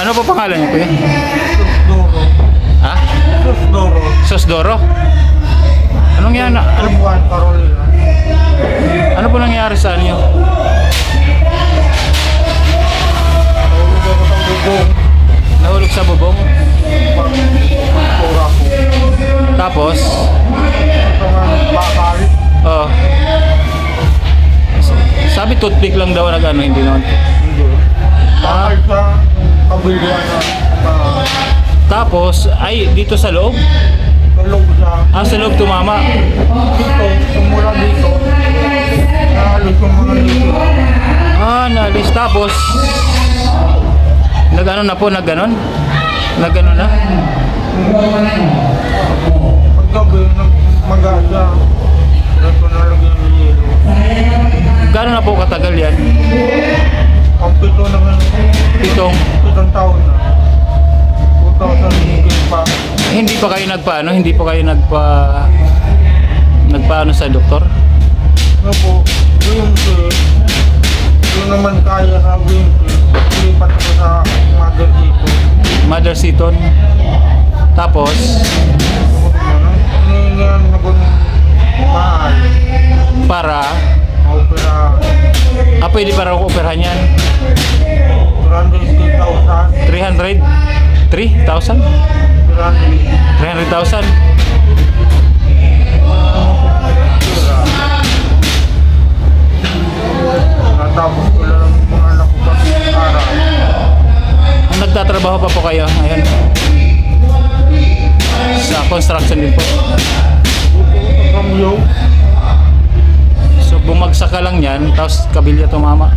Ano po pangalan niyo, kuya? Sosdoro. Ha? Sosdoro. Sosdoro? Anong yan? Juan Carolina. Ano po nangyari sa inyo? Nahulog Nahulog sa ako sa bubong. bubong? Pagpura ko. Tapos? Ito nga bakal. Oh. Sabi toothpick lang daw nag-ano, hindi naman. Hindi. Bakal sa kabilihan na Tapos, ay dito sa loob? tulog sa Sa loob tumama. dito. Tumula dito. Nahalos yung mga dito. Nalis. Tapos, nag-ano na po, nag-ganon? Nag-ano na? Paggabi, mag-asa. Dito nalagyan ng yelo. Gano'n na po katagal yan? Ang pito naman. Pitong? 7 taon na. 2000 pa. Hindi pa kayo nagpaano? Hindi pa kayo nagpaano sa doktor? Ano po, yung naman kaya sa Winky, lipat ko sa mother dito. Mother Seaton? Tapos? Hinihingihan na ko ng mahal. Para? Opera, Pwede para ako operahan yan? 300,000. 300? 3,000? 300,000? Natapos ko lang ang mga anak ko pag-aral. Nagtatrabaho pa po kayo ngayon? Sa construction din po? Kamyo. So bumagsak ka lang yan, tapos kabilya tumama.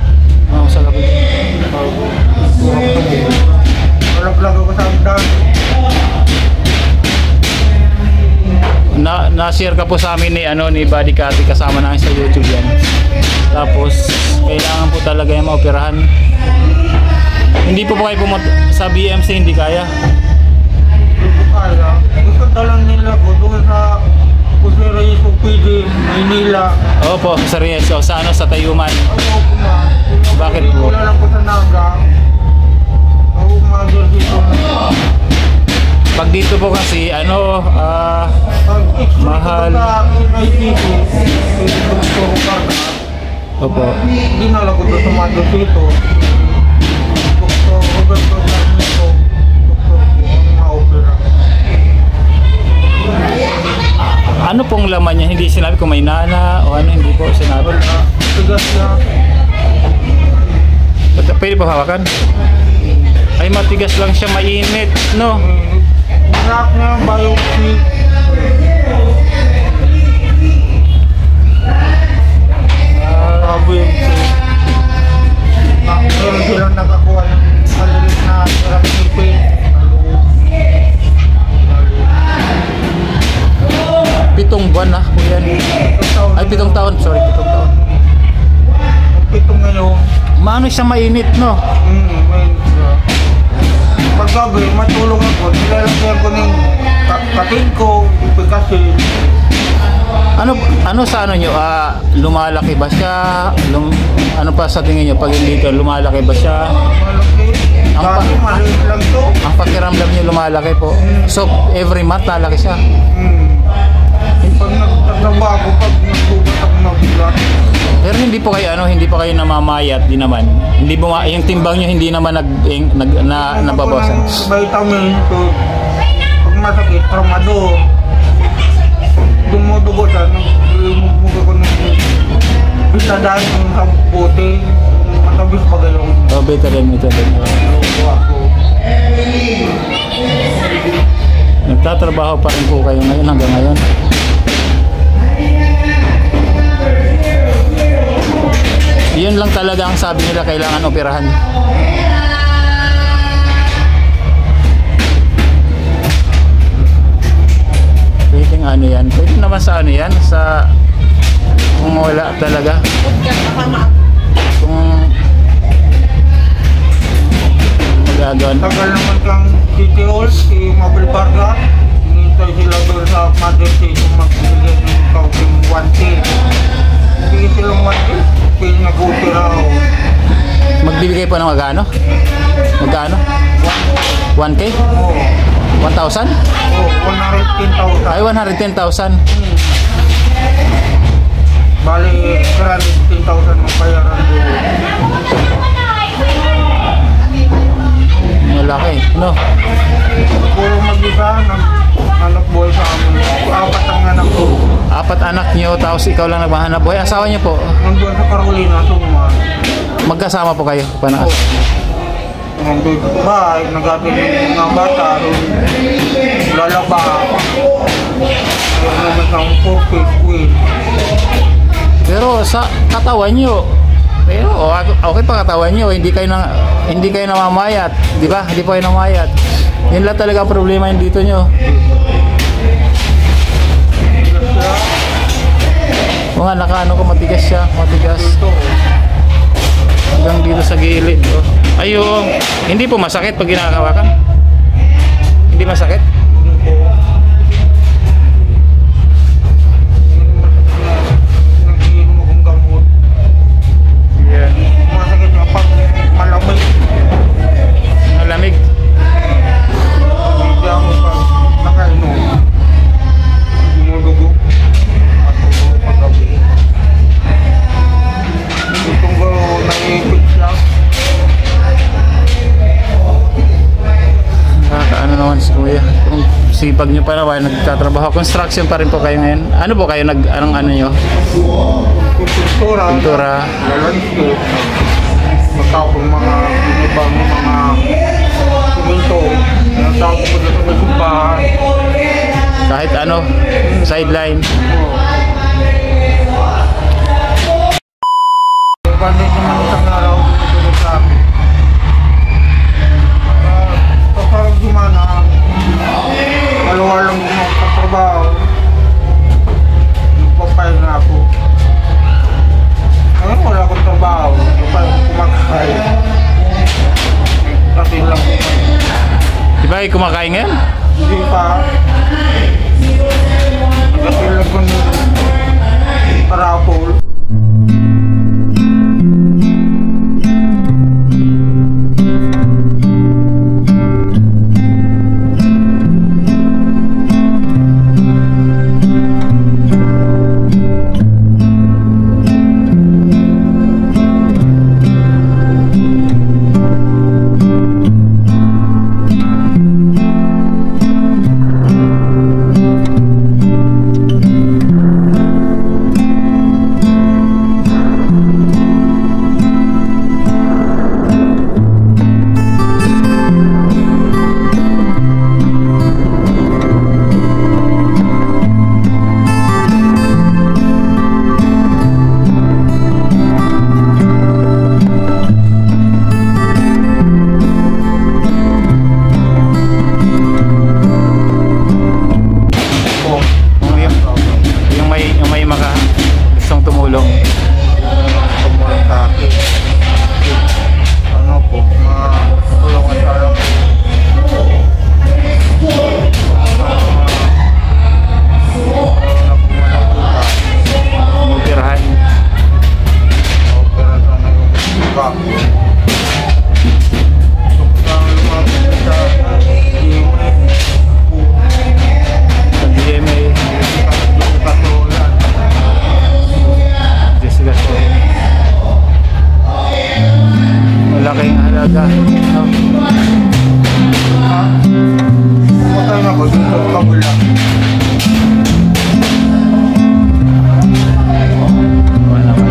Sa kabilya. Malaglag ako sa agdan. Na-share ka po sa amin ni Buddy Cathy, kasama namin sa YouTube yan. Tapos kailangan po talaga yung maoperahan. Hindi po kayo pumunta sa BMC, hindi kaya? Hindi ko kaya. Gusto dalang nila ko doon sa Kusiri, Supidi, Manila. Opo, sa Reyes. Sa sa Tayuman. Ayoko na. Bakit po? Wala lang ko sa Naga. Ako mother dito. Pag dito po kasi, mahal. Sa NICC, Dr. Carga. Opo. Hindi na lang ko doon sa mother dito. kung may nana o ano, hindi po sinabi. Wala. Tigas na. Pwede pa hawakan? Ay, matigas lang siya, mainit, no? Rock na yung biopsy. Biopsy. Meron silang nakakuha ng maliit na rapipin. Pitong buwan na po yan. Ay, 7 taon, sorry, 7 taon. Pitong ngayon. Maano siya mainit, no? Mainit siya. Paggabi, matulong ako. Nilalagyan ko ng katin ko, kasi. Ano sa ano nyo? Lumalaki ba siya? Ano pa sa tingin nyo? Pag dito, lumalaki ba siya? Malaki. Dati maliit lang to. Ang pakiramdam nyo lumalaki po. So, every month lalaki siya. Pag nagtatrabaho, pag nagbubat ako magulat. Pero hindi po kayo hindi pa kayo namamayat din naman. Hindi yung timbang nyo hindi naman nababawasan. Vitamin to. Pag masakit, tramadol. Dumudugo siya, nagmumug ako ng bitadaan yung sa bote, matabis pa gayong. Oh, better than ito. Nagtatrabaho pa rin po kayo ngayon hanggang ngayon. Yun lang talaga ang sabi nila, kailangan operahan. Pwedeng ano yan, pwede naman sa ano yan, sa kung wala talaga, kung magagawan. Tagal naman kang titiol, si Mabel Vargas, hinintay sila doon sa Mother Station magbibigay ng kaunting 1K. Hindi silang 1K, kaya nag-opera ako. Magbibigay po ng magkano? Magkano? 1K? Oo. 1,000? Oo, 110,000. Ay, 110,000. Bali, 110,000 ang bayaran doon. Malaki, no? Puro mag-isa, anak boy sa amin. 4 ang anak ko. 4 anak nyo, tapos ikaw lang nagmahanap buhay. Asawa nyo po? Nandun sa Carolina, Suma. Magkasama po kayo? Panaas? Nandun sa bahay, nag-atin yung mga bata, lalaba. Ayun naman sa 4-piece queen. Pero sa katawan nyo, pero okay pa katawan nyo, hindi kayo namamayat, di ba? Hindi po kayo namamayat. Yun lang talaga ang problema yung dito nyo. Mga nakaano ko, matigas siya, matigas. Hanggang dito sa gilid. Oh. Ayun, hindi po masakit pag ginagawakan? Hindi masakit? Nag-iinom akong gamot. Yan. Masakit nga pag malamig. Malamig. Hindi ako pag nakainom. Dumudugo. At paggabi. Itong naiipit siya. Ano naman si Kuya? Kung sipag nyo pa naman, nagtatrabaho. Construction pa rin po kayo ngayon. Ano po kayo? Anong ano nyo? Pintura. Pintura. Landscape. Magkakong mga ibang mga simento. Nagtawag ko dito sa simbahan. Kahit ano, sideline. Bandit naman isang araw dito sa amin. Parang gumana, maluwal lang magpatrabaho. Nagpapay na ako. Ngayon wala akong trabaho. Kumakain. Kasi lang Di ba kayo kumakain ngayon? hindi pa. Kasi lang kung parapol. talaga. No? Pumatay na ba dito sa kabila? Wala naman.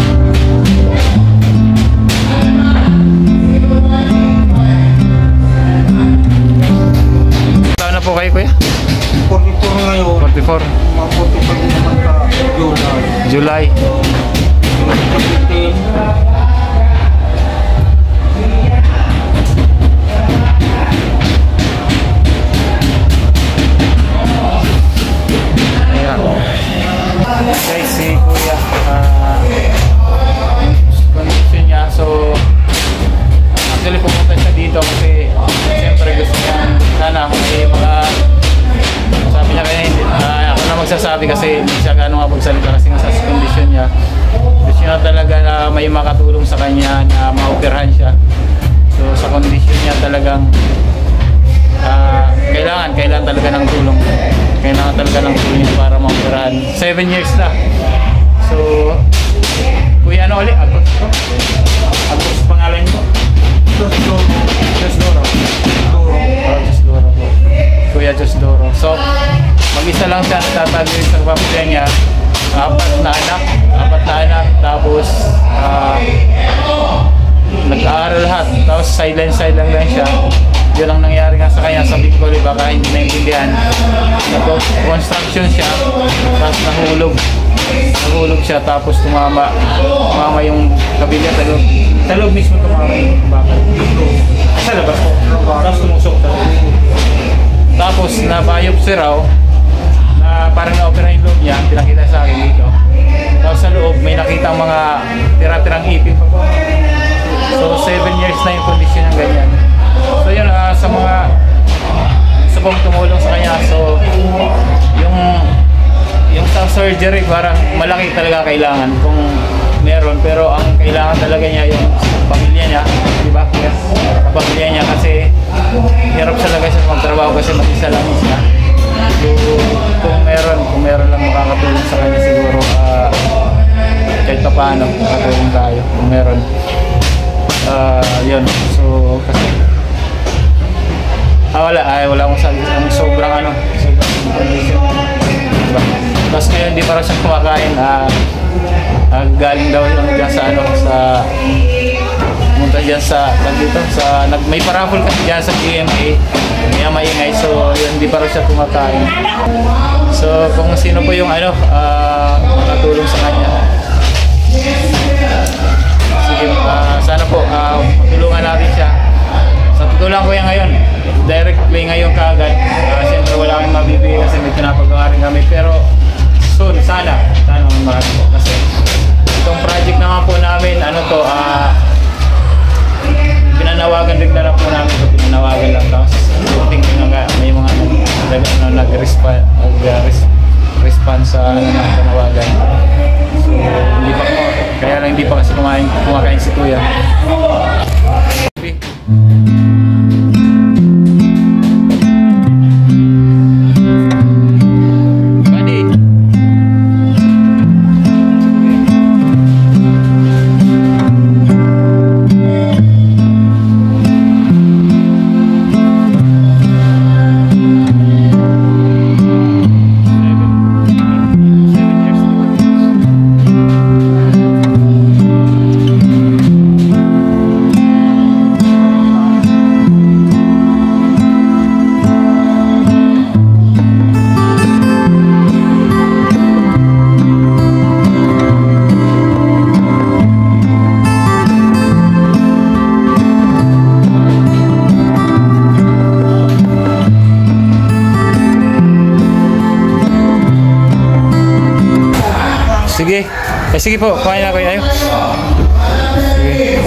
Taon na po kayo, kuya? 44 ngayon. 44. Mga 45 naman sa July. July. 2015. Ayan. Guys, si kuya, condition niya, so actually pumunta siya dito kasi siyempre gusto niya sana may mga sabi niya kaya hindi, ako na magsasabi kasi hindi siya gano'ng mapagsalita kasi nga sa condition niya gusto niya talaga na may makatulong sa kanya na maoperahan siya. So sa condition niya talagang kailangan talaga ng tulong. Kailangan talaga ng tulong niya para maoperahan. 7 years na. So kuya ano ulit? Agos pangalan mo? Josdoro. Josdoro po. Kuya Josdoro. So mag-isa lang siya tatagay sa pamilya niya. 4 na anak. Tapos nag-aaral lahat. Tapos sideline lang siya. Yun ang nangyari nga sa kanya sa Bicol, baka hindi naintindihan. Nag-construction siya, tapos nahulog siya, tapos tumama yung kabilya, talog mismo tumama yung bakal. Sa labas po, tapos tumusok talaga. Tapos na-biopsy raw, na parang na-opera yung loob niya, pinakita sa akin dito. Tapos sa loob, may nakita mga tira-tirang ipin pa po. So 7 years na yung condition ng ganyan. So yun, sa mga gusto pong tumulong sa kanya, so yung sa surgery parang malaki talaga kailangan kung meron, pero ang kailangan talaga niya yung pamilya niya, di ba? Yes. Pamilya niya kasi hirap talaga siya magtrabaho kasi mag-isa lang siya. So kung meron lang makakatulong sa kanya siguro, kahit pa paano makatulong tayo kung meron. Yun, so kasi wala akong sabi. Ang sobrang condition. Diba? Tapos ngayon hindi pa rin siya kumakain. Galing daw yung dyan sa pumunta dyan may paraffol kasi dyan sa GMA. May maingay, so yun, hindi pa rin siya kumakain. So kung sino po yung makatulong sa kanya, sige, sana po matulungan natin siya. Sa tutulang ko yan ngayon, directly ngayon kaagad. Siyempre wala kami mabibigay kasi may pinapagawa rin kami. Pero soon, sana marami po. Kasi itong project naman po namin, pinanawagan rin na po namin ito. Pinanawagan lang. Tapos may mga nag-response sa panawagan. So hindi pa po. Kaya lang hindi pa kasi kumakain si Kuya. Sige. Sige po, kumain na kayo. Sige.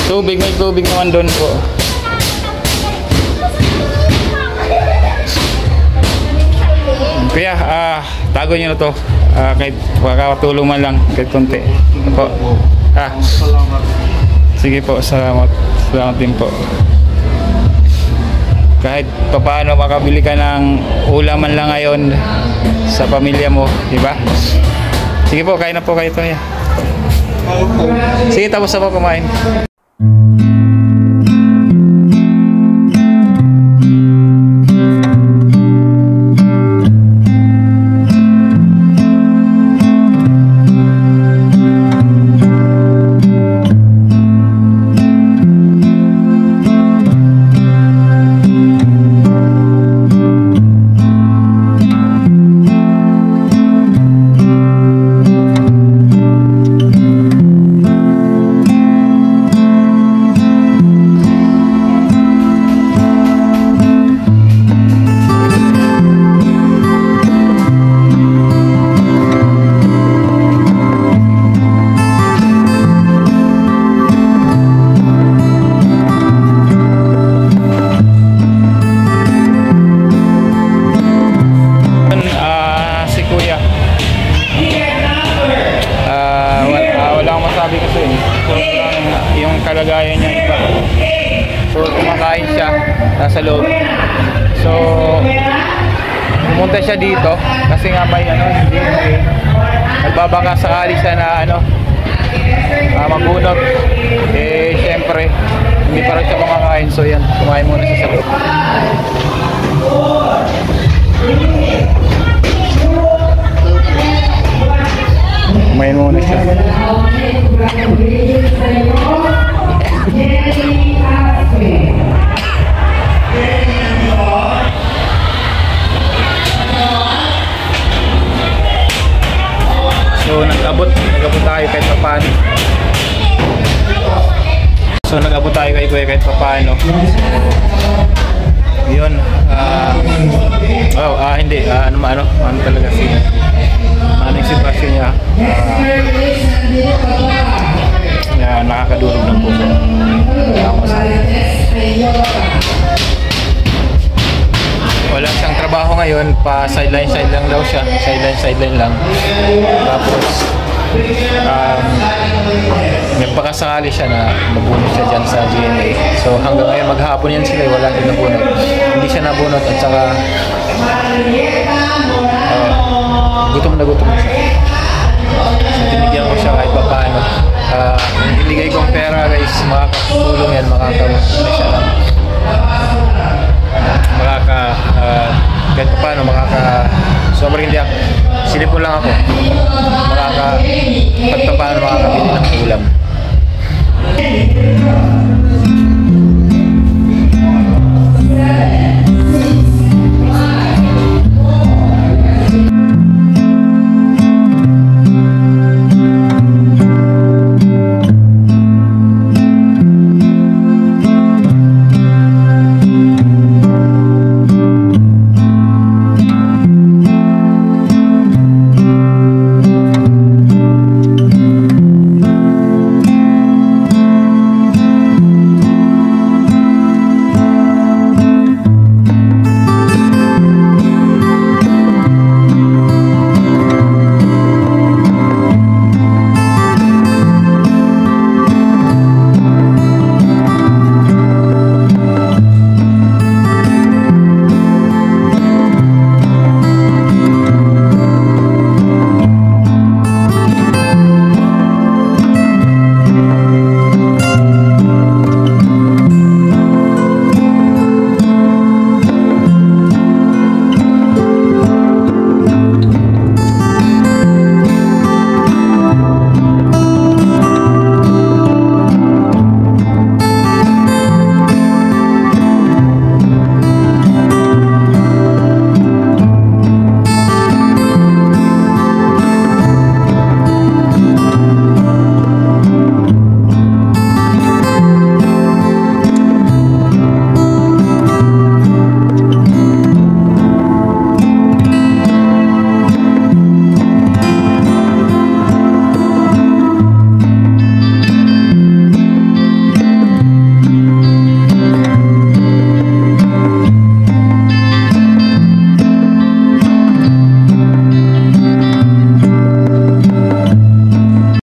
Tubig, may tubig naman doon po. Kuya, tago nyo na to. Kahit makakatulong man lang, kahit konti. Po. Salamat. Sige po, salamat. Salamat din po. Kahit paano makabili ka ng ulaman lang ngayon sa pamilya mo, di ba? Sige po, kain na po kayo, Kuya. Sige, tapos ako kumain. Yung kalagayan niya iba. So kumakain siya nasa loob. So pumunta siya dito kasi nga may hindi nagbabaka sakali siya na mabunot. Eh syempre hindi pa rin siya kumakain. So yan, kumain muna siya sa loob. Kumain muna siya. So nag-abot tayo kahit paano. Kahit paano. Yun. Hindi. Ano talaga si yung sitwasyon niya. Nakakadurog ng puso. Wala siyang trabaho ngayon, pa sideline daw siya. Sideline lang. Tapos nagpakasakali siya na nabunot siya dyan sa GMA. So hanggang ngayon maghapon yan sila, wala din nabunot. Hindi siya nabunot at saka gutom na siya. Tinigyan ko siya kahit pa paano. Inigay kong pera guys, makakatulong yan, kahit pa paano, sobrang hindi ako, silipon lang ako, kahit pa paano makakabili ng ulam.